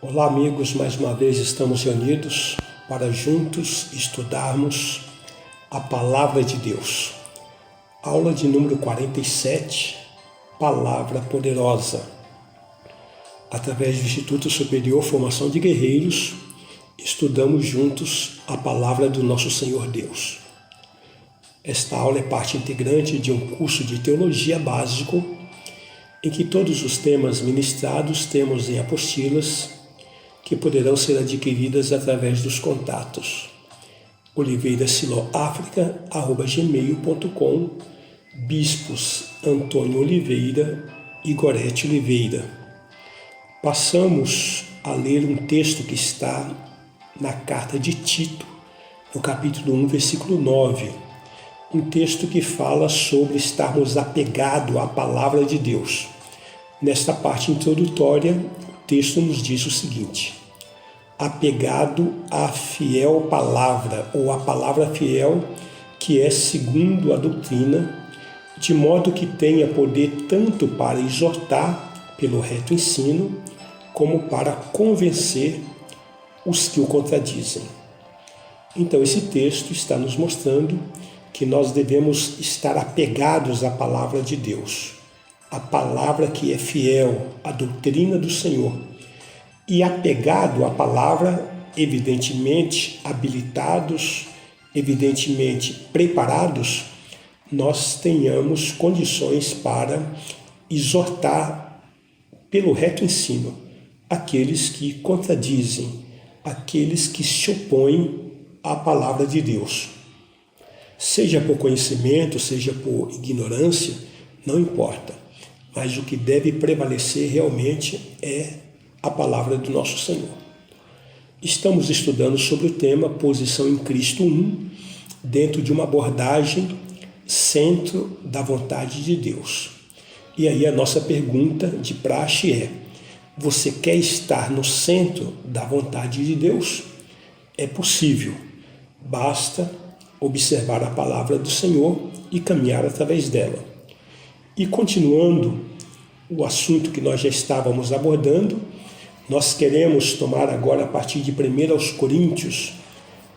Olá, amigos, mais uma vez estamos reunidos para juntos estudarmos a Palavra de Deus. Aula de número 47, Palavra Poderosa. Através do Instituto Superior Formação de Guerreiros, estudamos juntos a Palavra do nosso Senhor Deus. Esta aula é parte integrante de um curso de Teologia Básico, em que todos os temas ministrados temos em apostilas, que poderão ser adquiridas através dos contatos oliveirasiloafrica@gmail.com, bispos Antônio Oliveira e Gorete Oliveira. Passamos a ler um texto que está na carta de Tito, no capítulo 1, versículo 9, um texto que fala sobre estarmos apegados à palavra de Deus. Nesta parte introdutória, o texto nos diz o seguinte: apegado à fiel palavra, ou à palavra fiel, que é segundo a doutrina, de modo que tenha poder tanto para exortar pelo reto ensino, como para convencer os que o contradizem. Então esse texto está nos mostrando que nós devemos estar apegados à palavra de Deus, a palavra que é fiel, a doutrina do Senhor, e apegado à palavra, evidentemente habilitados, evidentemente preparados, nós tenhamos condições para exortar pelo reto ensino aqueles que contradizem, aqueles que se opõem à palavra de Deus. Seja por conhecimento, seja por ignorância, não importa, mas o que deve prevalecer realmente é a palavra do nosso Senhor. Estamos estudando sobre o tema Posição em Cristo 1, dentro de uma abordagem centro da vontade de Deus. E aí a nossa pergunta de praxe é: você quer estar no centro da vontade de Deus? É possível, basta observar a palavra do Senhor e caminhar através dela. E continuando o assunto que nós já estávamos abordando, nós queremos tomar agora a partir de 1 aos Coríntios,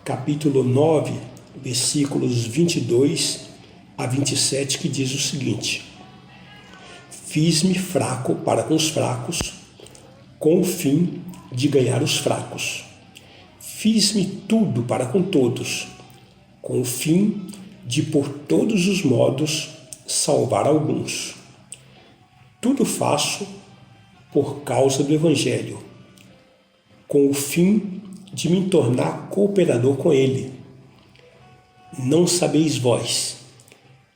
capítulo 9, versículos 22 a 27, que diz o seguinte: fiz-me fraco para com os fracos, com o fim de ganhar os fracos. Fiz-me tudo para com todos, com o fim de por todos os modos salvar alguns. Tudo faço por causa do Evangelho, com o fim de me tornar cooperador com ele. Não sabeis vós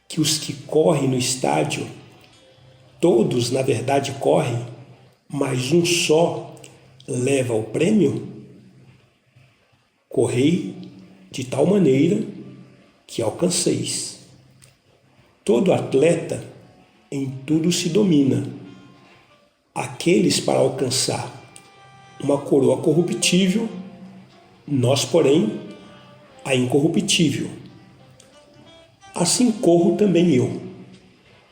que os que correm no estádio, todos na verdade correm, mas um só leva o prêmio? Correi de tal maneira que alcanceis. Todo atleta em tudo se domina. Aqueles para alcançar uma coroa corruptível, nós, porém, a incorruptível. Assim corro também eu,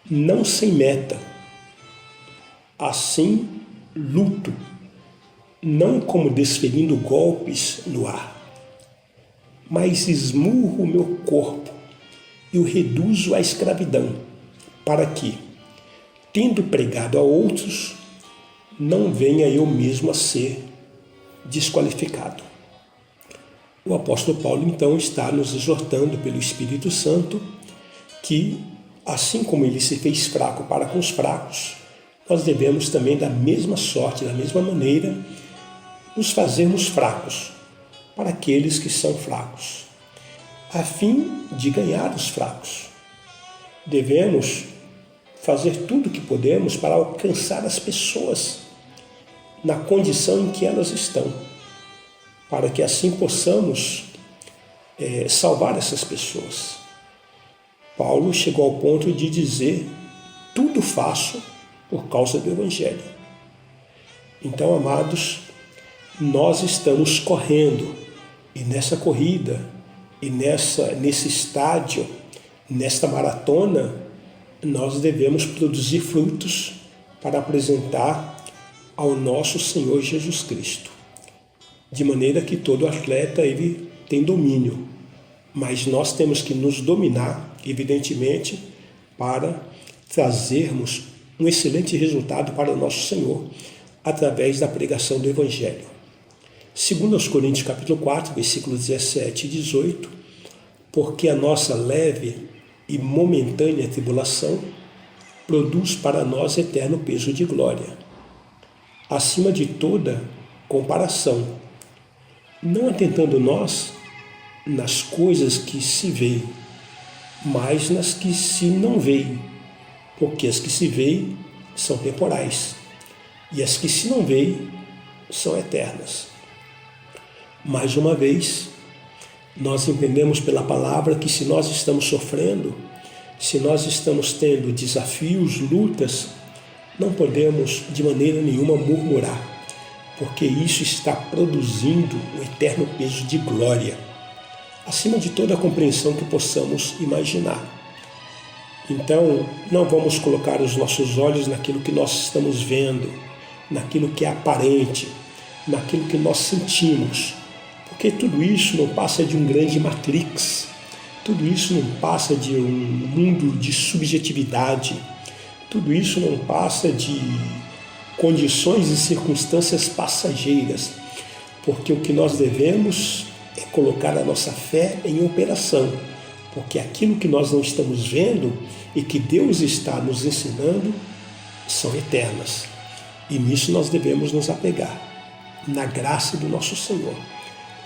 não sem meta. Assim luto, não como desferindo golpes no ar, mas esmurro o meu corpo e o reduzo à escravidão, para que, tendo pregado a outros, não venha eu mesmo a ser desqualificado. O apóstolo Paulo, então, está nos exortando pelo Espírito Santo que, assim como ele se fez fraco para com os fracos, nós devemos também, da mesma sorte, da mesma maneira, nos fazermos fracos para aqueles que são fracos, a fim de ganhar os fracos. Devemos fazer tudo o que podemos para alcançar as pessoas na condição em que elas estão, para que assim possamos salvar essas pessoas. Paulo chegou ao ponto de dizer: tudo faço por causa do Evangelho. Então, amados, nós estamos correndo, e nessa corrida, e nesse estádio, nesta maratona, nós devemos produzir frutos para apresentar ao nosso Senhor Jesus Cristo. De maneira que todo atleta ele tem domínio, mas nós temos que nos dominar, evidentemente, para trazermos um excelente resultado para o nosso Senhor através da pregação do Evangelho. Segundo aos Coríntios capítulo 4, versículos 17 e 18, porque a nossa leve e momentânea tribulação produz para nós eterno peso de glória, acima de toda comparação, não atentando nós nas coisas que se veem, mas nas que se não veem, porque as que se veem são temporais, e as que se não veem são eternas. Mais uma vez, nós entendemos pela palavra que se nós estamos sofrendo, se nós estamos tendo desafios, lutas, não podemos de maneira nenhuma murmurar, porque isso está produzindo um eterno peso de glória, acima de toda a compreensão que possamos imaginar. Então, não vamos colocar os nossos olhos naquilo que nós estamos vendo, naquilo que é aparente, naquilo que nós sentimos, porque tudo isso não passa de um grande matrix, tudo isso não passa de um mundo de subjetividade, tudo isso não passa de condições e circunstâncias passageiras, porque o que nós devemos é colocar a nossa fé em operação, porque aquilo que nós não estamos vendo e que Deus está nos ensinando são eternas. E nisso nós devemos nos apegar, na graça do nosso Senhor,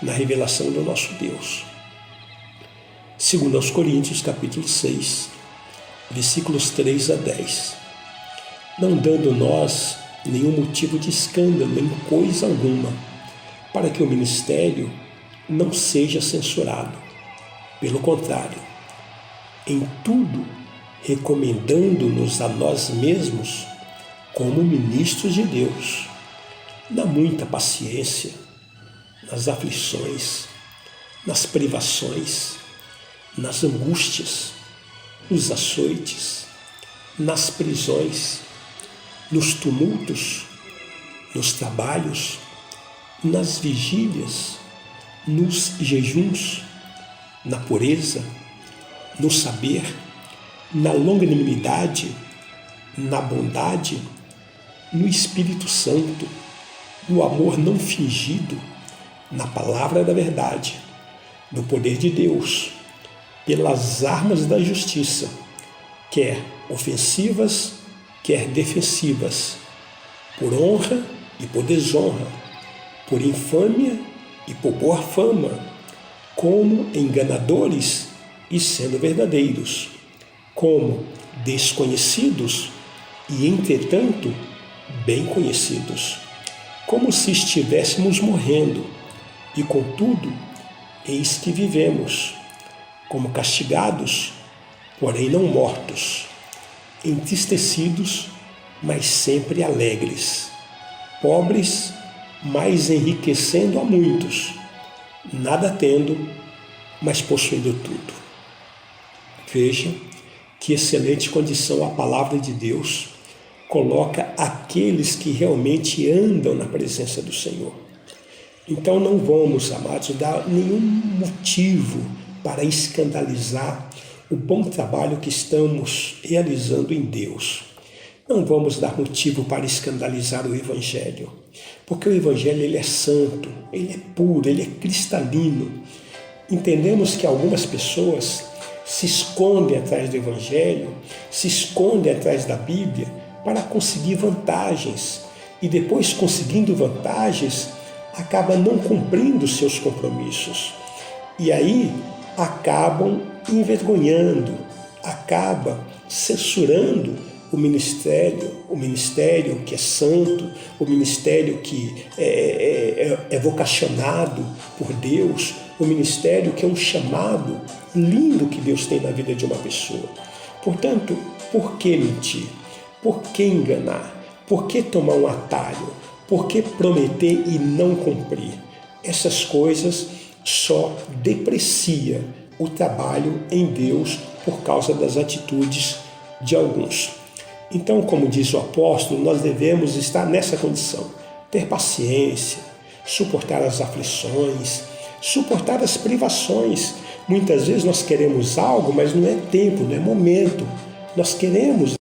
na revelação do nosso Deus. Segundo aos Coríntios, capítulo 6, versículos 3 a 10. Não dando nós nenhum motivo de escândalo em coisa alguma, para que o ministério não seja censurado. Pelo contrário, em tudo recomendando-nos a nós mesmos como ministros de Deus, na muita paciência, nas aflições, nas privações, nas angústias, nos açoites, nas prisões, nos tumultos, nos trabalhos, nas vigílias, nos jejuns, na pureza, no saber, na longanimidade, na bondade, no Espírito Santo, no amor não fingido, na palavra da verdade, no poder de Deus, pelas armas da justiça, quer ofensivas, quer defensivas, por honra e por desonra, por infâmia e por boa fama, como enganadores e sendo verdadeiros, como desconhecidos e, entretanto, bem conhecidos, como se estivéssemos morrendo, e, contudo, eis que vivemos, como castigados, porém não mortos, entristecidos, mas sempre alegres, pobres, mas enriquecendo a muitos, nada tendo, mas possuindo tudo. Veja que excelente condição a palavra de Deus coloca aqueles que realmente andam na presença do Senhor. Então não vamos, amados, dar nenhum motivo para escandalizar o bom trabalho que estamos realizando em Deus. Não vamos dar motivo para escandalizar o Evangelho, porque o Evangelho ele é santo, ele é puro, ele é cristalino. Entendemos que algumas pessoas se escondem atrás do Evangelho, se escondem atrás da Bíblia para conseguir vantagens e depois, conseguindo vantagens, acaba não cumprindo seus compromissos. E aí acabam envergonhando, acaba censurando o ministério que é santo, o ministério que é vocacionado por Deus, o ministério que é um chamado lindo que Deus tem na vida de uma pessoa. Portanto, por que mentir? Por que enganar? Por que tomar um atalho? Por que prometer e não cumprir? Essas coisas só depreciam o trabalho em Deus por causa das atitudes de alguns. Então, como diz o apóstolo, nós devemos estar nessa condição, ter paciência, suportar as aflições, suportar as privações. Muitas vezes nós queremos algo, mas não é tempo, não é momento. Nós queremos